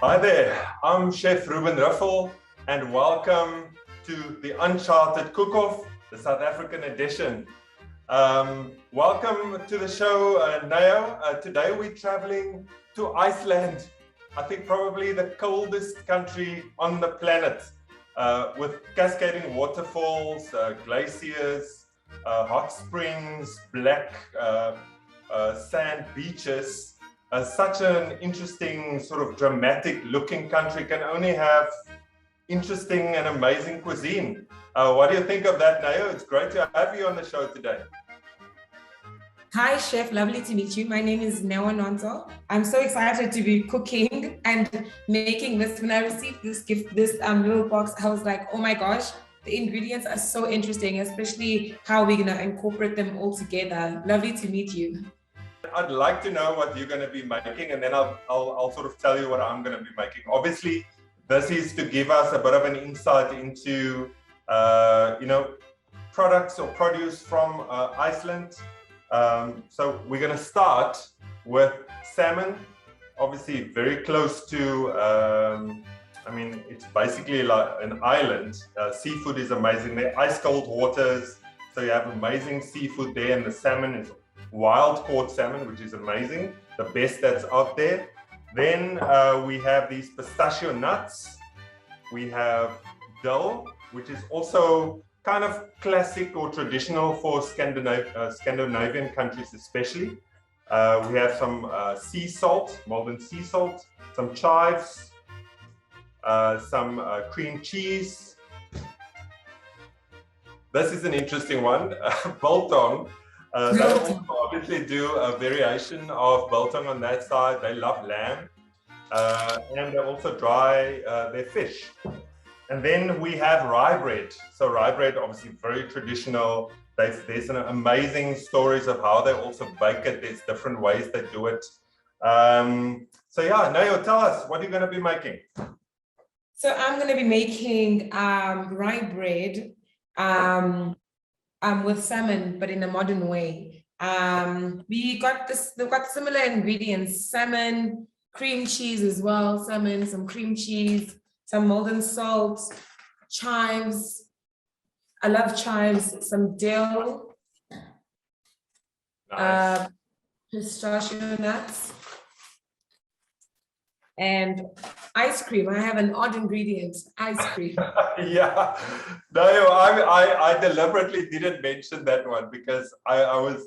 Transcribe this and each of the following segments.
Hi there, I'm Chef Reuben and welcome to the Uncharted Cook Off, the South African edition. Welcome to the show, Nao. Today we're traveling to Iceland. I think probably the coldest country on the planet, with cascading waterfalls, glaciers, hot springs, black sand beaches. Such an interesting, sort of dramatic looking country can only have interesting and amazing cuisine. What do you think of that, Nao? It's great to have you on the show today. Hi, Chef. Lovely to meet you. My name is Newa Nonzo. I'm so excited to be cooking and making this. When I received this gift, this little box, I was like, oh my gosh, the ingredients are so interesting, especially how we're going to incorporate them all together. Lovely to meet you. I'd like to know what you're going to be making, and then I'll sort of tell you what I'm going to be making. Obviously, this is to give us a bit of an insight into, products or produce from Iceland. So we're going to start with salmon, obviously very close to, it's basically like an island. Seafood is amazing there, ice cold waters, so you have amazing seafood there, and the salmon is wild caught salmon, which is amazing, the best that's out there. Then we have these pistachio nuts. We have dill, which is also kind of classic or traditional for Scandinavian countries especially. We have some sea salt, molten sea salt, some chives, some cream cheese. This is an interesting one, biltong. They also obviously do a variation of biltong on that side. They love lamb, and they also dry their fish. And then we have rye bread. So rye bread, obviously very traditional. There's amazing stories of how they also bake it. There's different ways they do it. So yeah, Nao, tell us, what are you going to be making? So I'm going to be making rye bread with salmon, but in a modern way. We've got similar ingredients: salmon, cream cheese as well, salmon, some cream cheese, some molten salt, chives. I love chives, some dill, nice. Pistachio nuts, and ice cream. I have an odd ingredient, ice cream. Yeah, no, I deliberately didn't mention that one because I also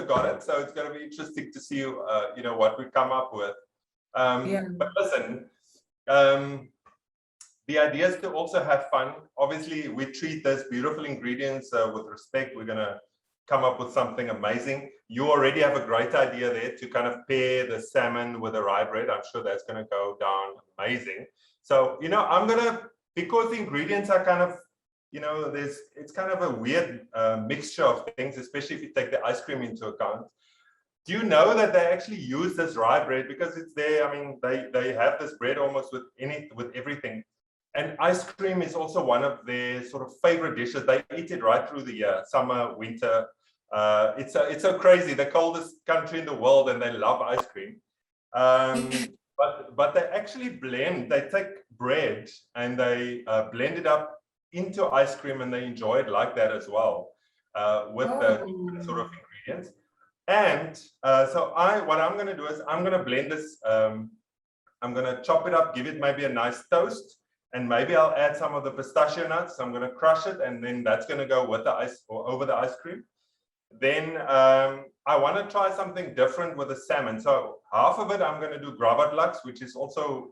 got it, so it's going to be interesting to see what we come up with. But listen, the idea is to also have fun. Obviously, we treat those beautiful ingredients with respect. We're going to come up with something amazing. You already have a great idea there to kind of pair the salmon with the rye bread. I'm sure that's going to go down amazing. So, I'm going to, because the ingredients are kind of, it's kind of a weird mixture of things, especially if you take the ice cream into account. Do you know that they actually use this rye bread because it's there? I mean, they have this bread almost with everything. And ice cream is also one of their sort of favorite dishes. They eat it right through the year, summer, winter. It's so crazy, the coldest country in the world, and they love ice cream. But they actually they take bread and they blend it up into ice cream, and they enjoy it like that as well, with the sort of ingredients. And what I'm going to do is I'm going to blend this. I'm going to chop it up, give it maybe a nice toast, and maybe I'll add some of the pistachio nuts. I'm going to crush it, and then that's going to go with the ice or over the ice cream. Then I want to try something different with the salmon. So half of it I'm going to do gravatlaks, which is also,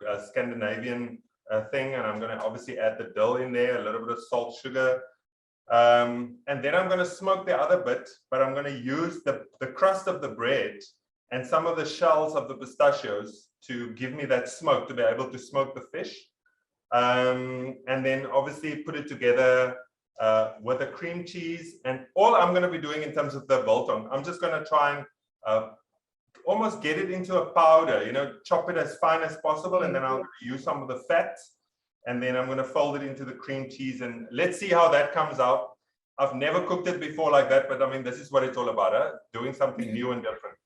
a Scandinavian thing. And I'm going to obviously add the dill in there, a little bit of salt, sugar. And then I'm going to smoke the other bit, but I'm going to use the crust of the bread and some of the shells of the pistachios to give me that smoke, to be able to smoke the fish. And then obviously put it together with the cream cheese. And all I'm going to be doing in terms of the biltong, I'm just going to try and almost get it into a powder, chop it as fine as possible. And then I'll use some of the fat, and then I'm going to fold it into the cream cheese, and let's see how that comes out. I've never cooked it before like that, but I mean, this is what it's all about, doing something new and different.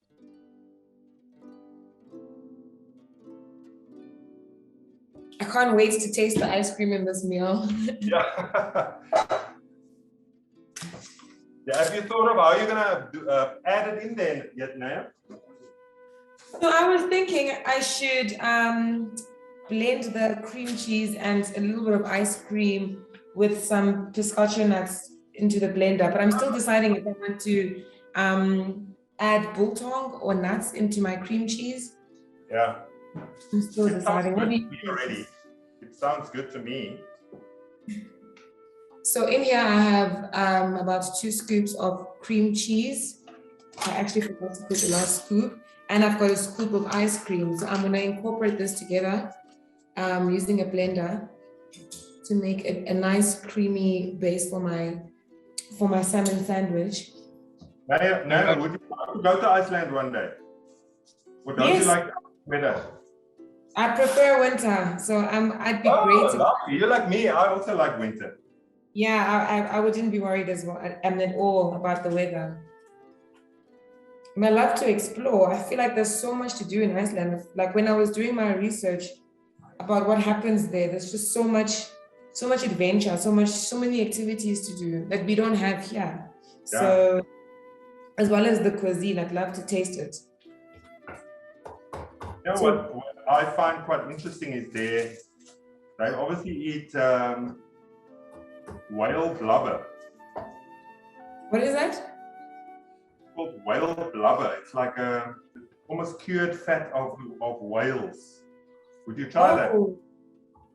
I can't wait to taste the ice cream in this meal. Yeah. Yeah. Have you thought of how you're gonna add it in there yet, Naya? So I was thinking I should blend the cream cheese and a little bit of ice cream with some pistachio nuts into the blender, but I'm still deciding if I want to add biltong or nuts into my cream cheese. Yeah. I'm still deciding. What do you think? Already. It sounds good to me. So in here I have about 2 scoops of cream cheese. I actually forgot to put the last scoop. And I've got a scoop of ice cream. So I'm going to incorporate this together using a blender to make a nice creamy base for my salmon sandwich. Naya, would you like to go to Iceland one day? Or don't you like weather? I prefer winter, so I'd be great. Lovely. You're like me. I also like winter. Yeah, I wouldn't be worried as well at all about the weather. I love to explore. I feel like there's so much to do in Iceland. Like when I was doing my research about what happens there, there's just so much adventure, so many activities to do that we don't have here. Yeah. So, as well as the cuisine, I'd love to taste it. You know, what I find quite interesting is they obviously eat whale blubber. What is that? Called whale blubber. It's like a almost cured fat of whales. Would you try that?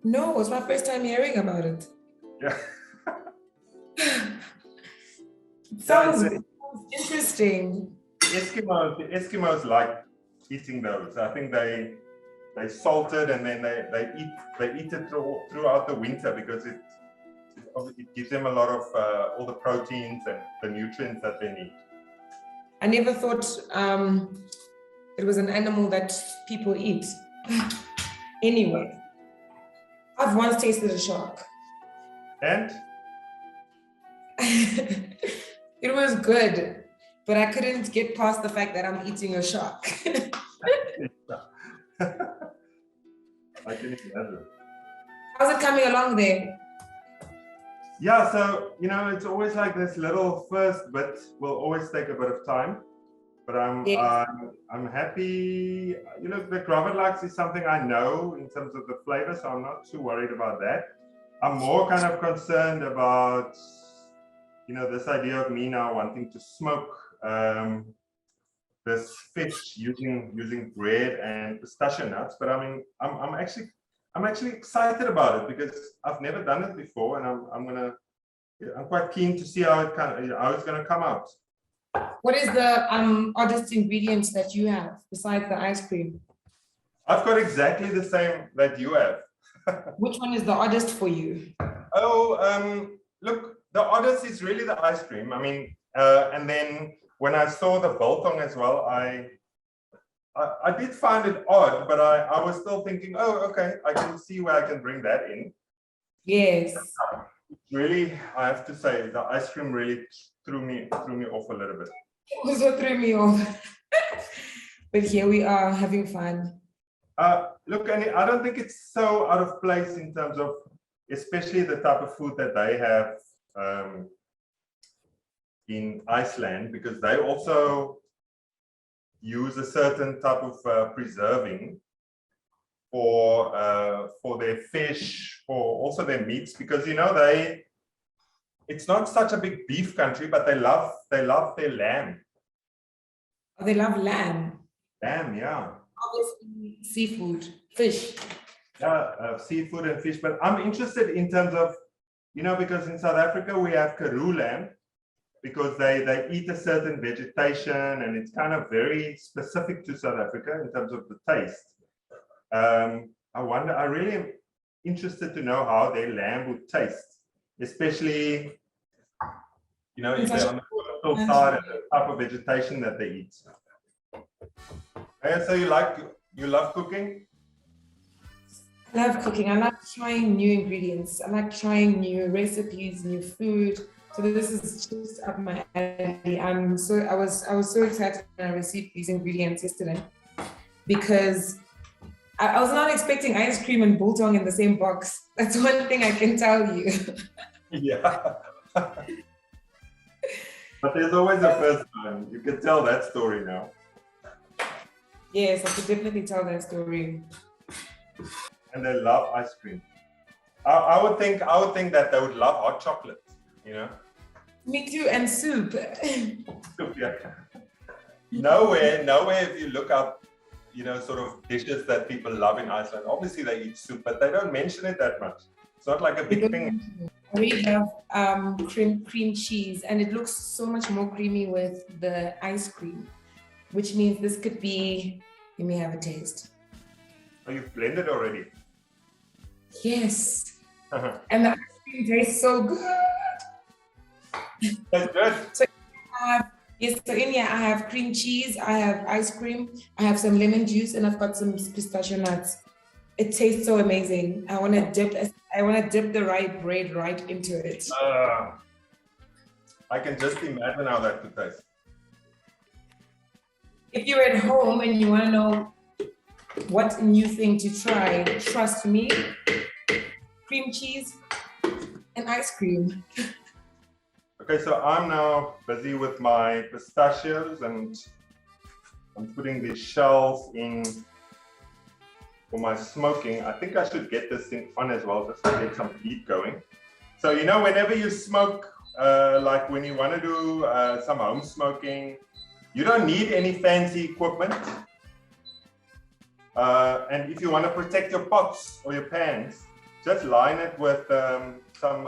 No, it's my first time hearing about it. Yeah. It sounds interesting. The Eskimos like eating those. I think they salt it and then they eat it throughout the winter because it gives them a lot of all the proteins and the nutrients that they need. I never thought it was an animal that people eat. Anyway, I've once tasted a shark. And? It was good, but I couldn't get past the fact that I'm eating a shark. I can imagine. How's it coming along there? Yeah, so, you know, it's always like this little first bit will always take a bit of time, but I'm happy. You know, the gravlax is something I know in terms of the flavor, so I'm not too worried about that. I'm more kind of concerned about, you know, this idea of me now wanting to smoke this fish using bread and pistachio nuts, but I mean, I'm actually excited about it because I've never done it before, and I'm quite keen to see how it's gonna come out. What is the oddest ingredients that you have besides the ice cream? I've got exactly the same that you have. Which one is the oddest for you? Oh, look, the oddest is really the ice cream. I mean, and then when I saw the biltong as well, I did find it odd, but I was still thinking, oh, okay, I can see where I can bring that in. Yes. Really, I have to say, the ice cream really threw me off a little bit. It also threw me off. But here we are having fun. Look, and I don't think it's so out of place in terms of, especially the type of food that they have in Iceland, because they also use a certain type of preserving for their fish, for also their meats, because you know it's not such a big beef country, but they love their lamb. Oh, they love lamb. Lamb, yeah. Obviously, seafood, fish. Yeah, seafood and fish. But I'm interested in terms of, you know, because in South Africa we have Karoo lamb, because they eat a certain vegetation, and it's kind of very specific to South Africa in terms of the taste. I really am interested to know how their lamb would taste, especially, you know, if they're on the coastal side and the type of vegetation that they eat. And so you love cooking? I love cooking. I like trying new ingredients. I like trying new recipes, new food. So this is just up my alley. I was so excited when I received these ingredients yesterday, because I was not expecting ice cream and biltong in the same box. That's one thing I can tell you. Yeah. But there's always a first time. You can tell that story now. Yes, I could definitely tell that story. And they love ice cream. I would think that they would love hot chocolate, you know? Me too, and soup. Soup, yeah. Nowhere if you look up, you know, sort of dishes that people love in Iceland. Obviously they eat soup, but they don't mention it that much. It's not like a big thing. We have cream cheese, and it looks so much more creamy with the ice cream, which means this could be, let me have a taste. Oh, you've blended already? Yes. And the ice cream tastes so good. That's good. So in here I have cream cheese, I have ice cream, I have some lemon juice, and I've got some pistachio nuts. It tastes so amazing. I want to dip the right bread right into it. I can just imagine how that could taste. If you're at home and you want to know what new thing to try, trust me, cream cheese and ice cream. Okay, so I'm now busy with my pistachios and I'm putting the shells in for my smoking. I think I should get this thing on as well, just to get some heat going. So, you know, whenever you smoke, like when you want to do some home smoking, you don't need any fancy equipment. And if you want to protect your pots or your pans, just line it with some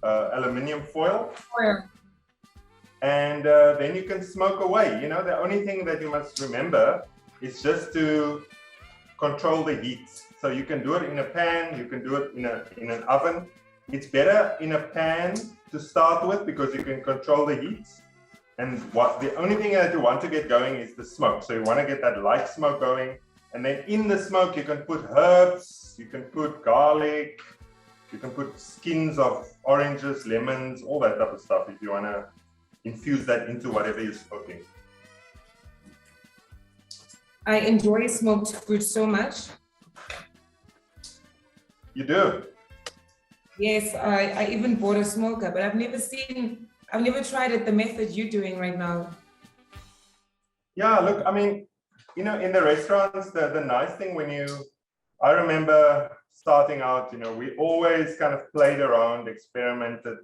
aluminium foil. And then you can smoke away. You know, the only thing that you must remember is just to control the heat. So you can do it in a pan, you can do it in an oven. It's better in a pan to start with because you can control the heat. And the only thing that you want to get going is the smoke. So you want to get that light smoke going. And then in the smoke, you can put herbs, you can put garlic, you can put skins of oranges, lemons, all that type of stuff if you want to infuse that into whatever you're smoking. I enjoy smoked fruit so much. You do? Yes, I even bought a smoker, but I've never tried it the method you're doing right now. Yeah, look, I mean, you know, in the restaurants, the nice thing I remember starting out, you know, we always kind of played around, experimented.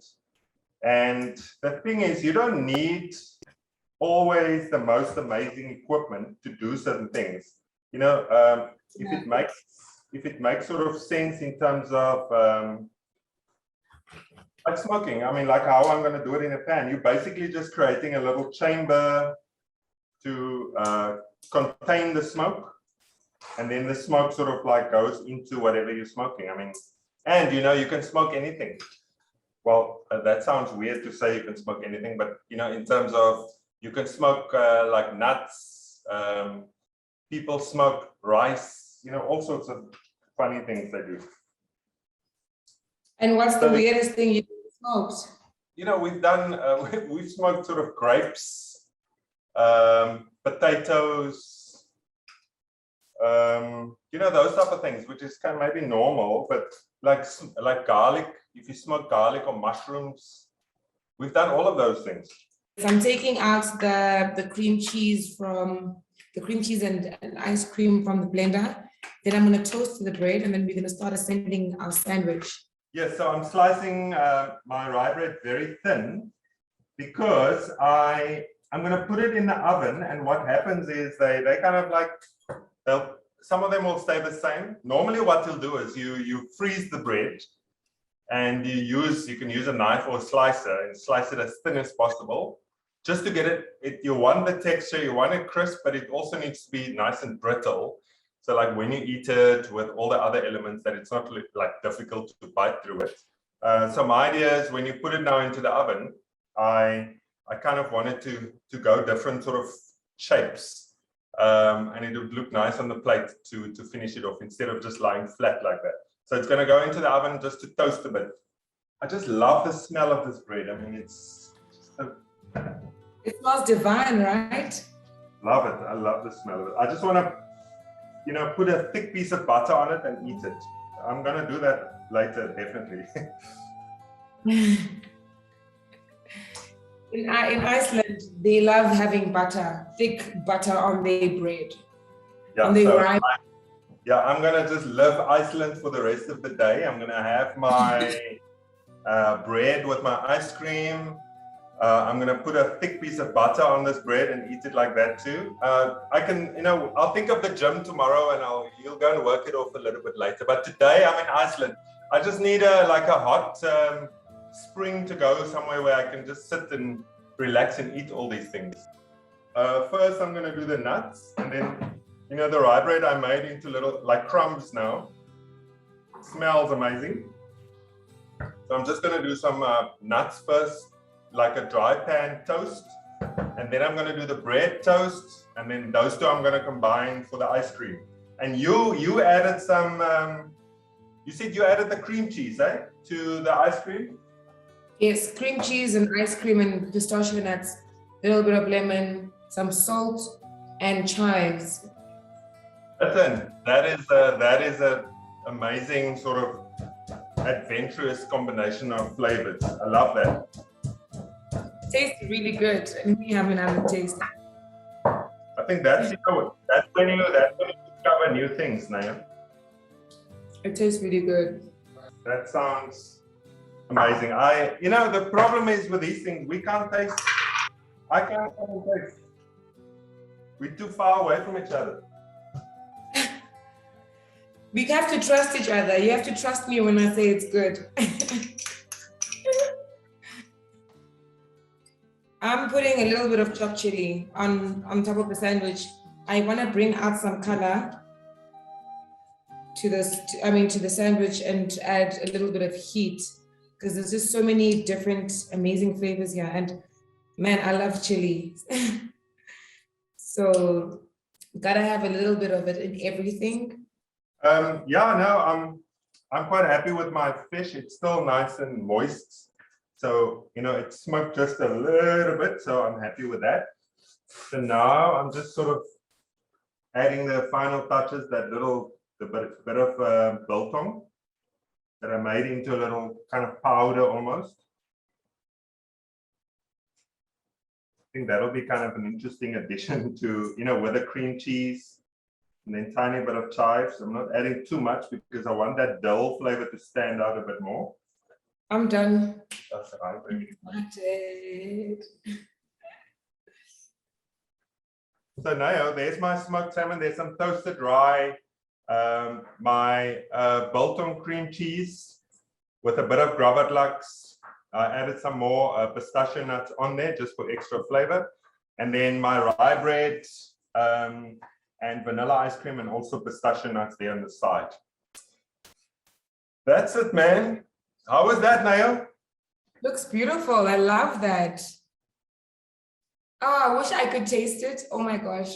And the thing is, you don't need always the most amazing equipment to do certain things. You know, if it makes sort of sense in terms of like smoking, I mean, like how I'm going to do it in a pan, you're basically just creating a little chamber to contain the smoke, and then the smoke sort of like goes into whatever you're smoking. I mean, and you know, you can smoke anything. Well, that sounds weird to say you can smoke anything, but you know, in terms of you can smoke like nuts, people smoke rice, you know, all sorts of funny things they do. And what's the weirdest thing you smoked? You know, we've smoked sort of grapes, potatoes, you know, those type of things, which is kind of maybe normal, but like garlic, if you smoke garlic or mushrooms, we've done all of those things. I'm taking out the cream cheese and ice cream from the blender. Then I'm going to toast the bread, and then we're going to start assembling our sandwich. Yes, so I'm slicing my rye bread very thin because I'm going to put it in the oven, and what happens is they kind of like, some of them will stay the same. Normally what you'll do is you freeze the bread, and you can use a knife or a slicer and slice it as thin as possible, just to get it. You want the texture, you want it crisp, but it also needs to be nice and brittle. So like when you eat it with all the other elements, that it's not like difficult to bite through it. So my idea is when you put it now into the oven, I kind of wanted to go different sort of shapes, and it would look nice on the plate to finish it off instead of just lying flat like that. So it's going to go into the oven just to toast a bit. I just love the smell of this bread. I mean, it's just so... It smells divine, right? Love it. I love the smell of it. I just want to, put a thick piece of butter on it and eat it. I'm gonna do that later, definitely. In Iceland, they love having butter, thick butter on their bread. Yeah, on their rye. I'm gonna just live Iceland for the rest of the day. I'm gonna have my bread with my ice cream. I'm gonna put a thick piece of butter on this bread and eat it like that too. I can, I'll think of the gym tomorrow and you'll go and work it off a little bit later. But today I'm in Iceland. I just need a hot spring to go somewhere where I can just sit and relax and eat all these things. First, I'm gonna do the nuts, and then, the rye bread I made into little crumbs now. It smells amazing. So I'm just gonna do some nuts first, like a dry pan toast, and then I'm going to do the bread toast, and then those two I'm going to combine for the ice cream. And you added some you said you added the cream cheese to the ice cream? Yes, cream cheese and ice cream and pistachio nuts, a little bit of lemon, some salt and chives. Listen, that is a amazing sort of adventurous combination of flavors. I love that. Tastes really good. Let me have another taste. I think that's when you discover new things, Naya. It tastes really good. That sounds amazing. The problem is with these things, we can't taste. I can't taste. We're too far away from each other. We have to trust each other. You have to trust me when I say it's good. I'm putting a little bit of chopped chili on top of the sandwich. I want to bring out some color to the sandwich and add a little bit of heat, because there's just so many different amazing flavors here. And man, I love chili. So gotta have a little bit of it in everything. I'm quite happy with my fish. It's still nice and moist. So, it smoked just a little bit, so I'm happy with that. So now I'm just sort of adding the final touches, the bit of biltong that I made into a little kind of powder almost. I think that'll be kind of an interesting addition to, with the cream cheese and then tiny bit of chives. I'm not adding too much because I want that dill flavor to stand out a bit more. I'm done. That's right. So now there's my smoked salmon. There's some toasted rye, my biltong cream cheese with a bit of gravatlax. I added some more pistachio nuts on there just for extra flavor. And then my rye bread and vanilla ice cream, and also pistachio nuts there on the side. That's it, man. How was that, Nayo? Looks beautiful. I love that. Oh, I wish I could taste it. Oh my gosh.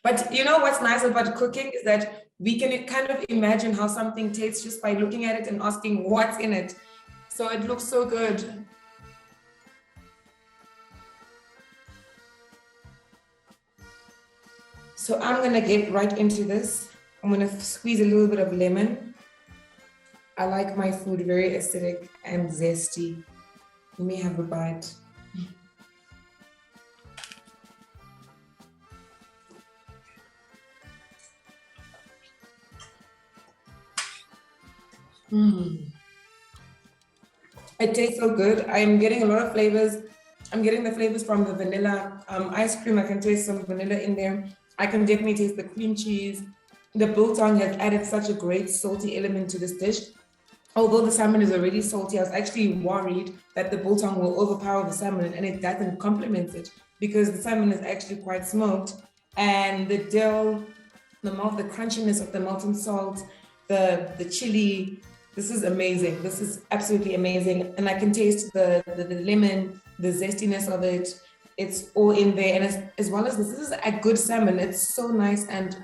But you know what's nice about cooking is that we can kind of imagine how something tastes just by looking at it and asking what's in it. So it looks so good. So I'm going to get right into this. I'm going to squeeze a little bit of lemon. I like my food very acidic and zesty. Let me have a bite. It tastes so good. I'm getting a lot of flavors. I'm getting the flavors from the vanilla ice cream. I can taste some vanilla in there. I can definitely taste the cream cheese. The biltong has added such a great salty element to this dish. Although the salmon is already salty, I was actually worried that the biltong will overpower the salmon, and it doesn't, complement it, because the salmon is actually quite smoked. And the dill, the crunchiness of the molten salt, the chili, this is amazing. This is absolutely amazing. And I can taste the lemon, the zestiness of it. It's all in there. And as well as this is a good salmon. It's so nice and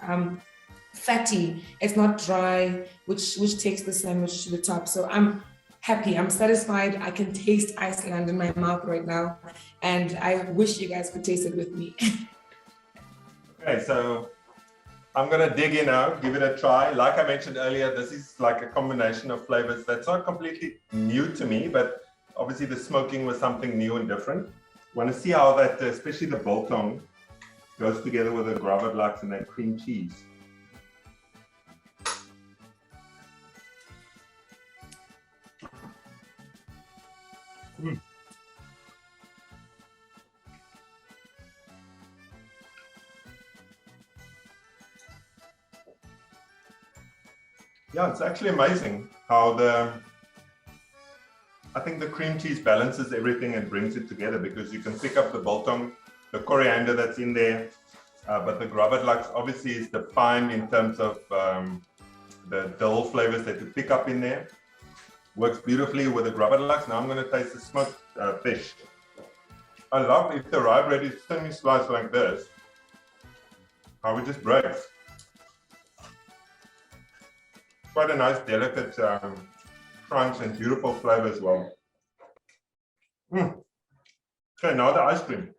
fatty. It's not dry, which takes the sandwich to the top. So I'm happy, I'm satisfied. I can taste Iceland in my mouth right now, and I wish you guys could taste it with me. Okay, so I'm going to dig in now, give it a try. Like I mentioned earlier, this is like a combination of flavors that's not completely new to me, but obviously the smoking was something new and different. Want to see how that, especially the biltong, goes together with the gravetlaks and that cream cheese. Mm. Yeah, it's actually amazing how I think the cream cheese balances everything and brings it together, because you can pick up the biltong, the coriander that's in there, but the gravetlaks obviously is defined in terms of the dill flavors that you pick up in there. Works beautifully with the gravetlaks. Now I'm going to taste the smoked fish. I love if the rye bread is thinly sliced like this, how it just breaks. Quite a nice, delicate crunch and beautiful flavor as well. Okay, now the ice cream.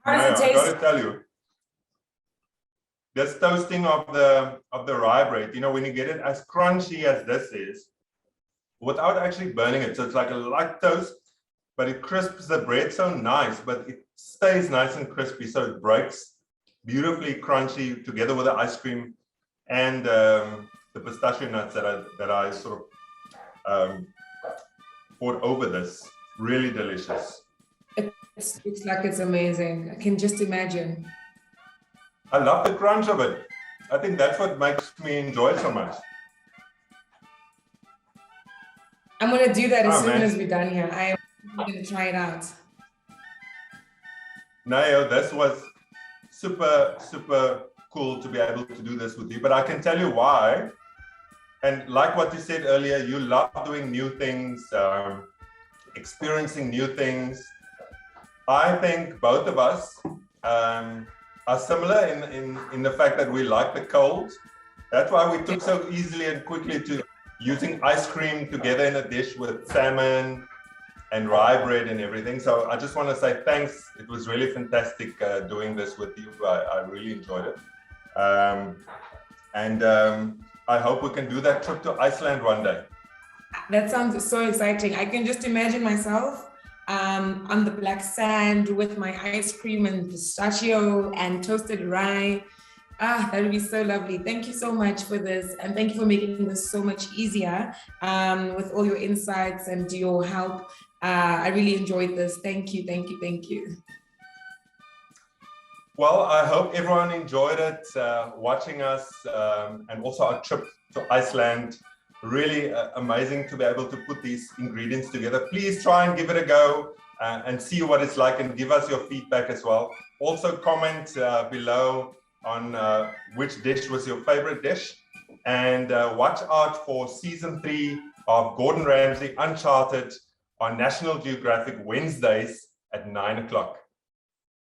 How does it taste? I got to tell you, this toasting of the rye bread, you know, when you get it as crunchy as this is, without actually burning it, so it's like a light toast, but it crisps the bread so nice, but it stays nice and crispy, so it breaks beautifully crunchy together with the ice cream and the pistachio nuts that I sort of poured over this. Really delicious. It looks like it's amazing. I can just imagine. I love the crunch of it. I think that's what makes me enjoy it so much. I'm going to do that as soon as we're done here. I am going to try it out. Nayo, this was super, super cool to be able to do this with you, but I can tell you why. And like what you said earlier, you love doing new things, experiencing new things. I think both of us are similar in the fact that we like the cold. That's why we took so easily and quickly to using ice cream together in a dish with salmon and rye bread and everything. So I just want to say thanks. It was really fantastic doing this with you. I really enjoyed it. I hope we can do that trip to Iceland one day. That sounds so exciting. I can just imagine myself on the black sand with my ice cream and pistachio and toasted rye. That would be so lovely. Thank you so much for this. And thank you for making this so much easier with all your insights and your help. I really enjoyed this. Thank you, thank you, thank you. Well, I hope everyone enjoyed it, watching us, and also our trip to Iceland. Really amazing to be able to put these ingredients together. Please try and give it a go and see what it's like and give us your feedback as well. Also comment below on which dish was your favorite dish, and watch out for season 3 of Gordon Ramsay Uncharted on National Geographic Wednesdays at 9 o'clock.